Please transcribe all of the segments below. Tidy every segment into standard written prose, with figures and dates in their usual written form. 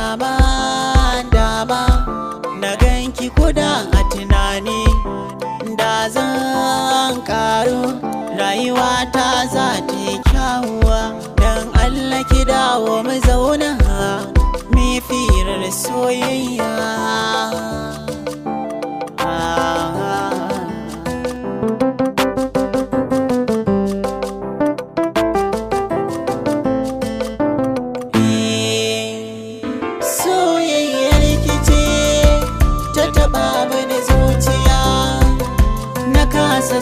dama na ganki kuda a tunani da zan karu rayuwa ta za ta yi kyawuwa dan Allah ki dawo mu zauna mi firar soyayya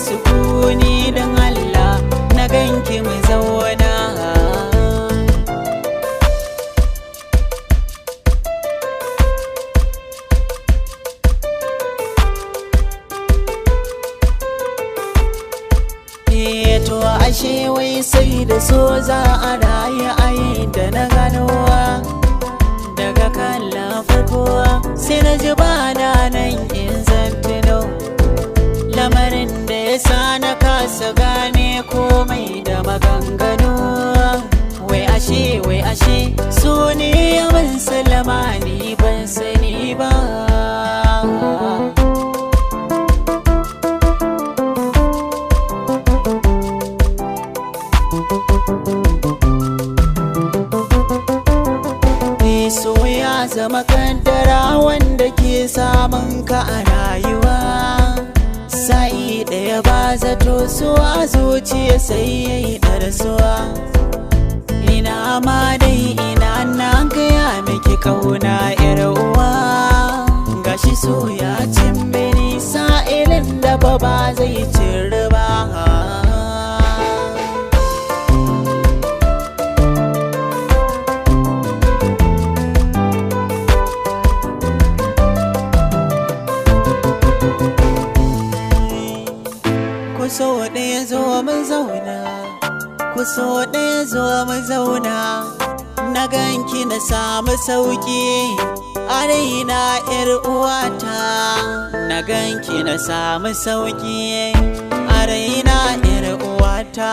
sukuni don Allah na ganki mu zauna to ashe wai sai da so za a rayu ayin da na ganowa daga kallon farko sai na ji bana nan in zantino lamarin da ya sa na kasa gane komai da maganganu wai ashe so ne yawan salama ni ban sani ba so ya zama kaddara wanda ke samun ka a rayuwa sai ɗaya ba zato suwa zuciya sai ya yi ɗarsuwa ina ma dai ina na gaya miki kauna yar uwa gashi so ya cimbe ni sa'ilin da ba zai cire ba so ɗaya zo mu zauna ku so ɗaya zo mu zauna na ganki na samu sauki a raina yar uwata na ganki na samu sauki a raina yar uwata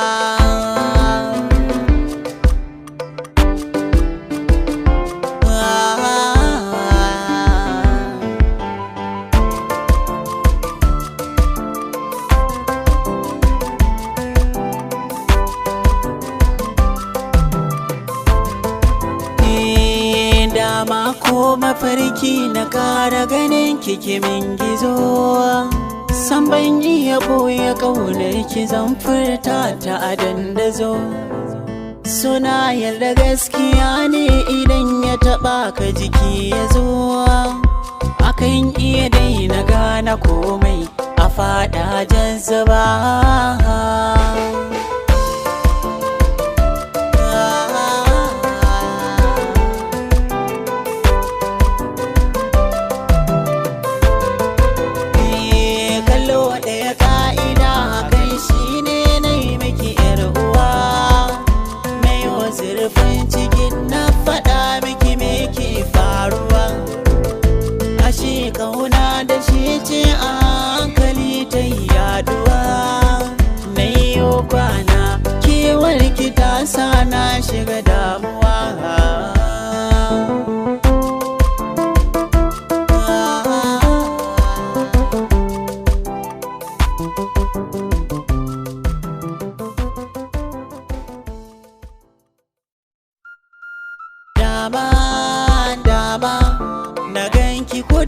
dama ko mafarki na kara ganin kike min gizo san ban iya boye kaunar ki zan furta ta a dandazo suna yarda gaskiya ne idan ya taba ka jiki ya zo akan iya daina gane komai a fada jazzaba kauna da shi ce a hankali ta yaduwa na yi kwana kewar ki ta sa na shiga damuwa dama na ganki kuda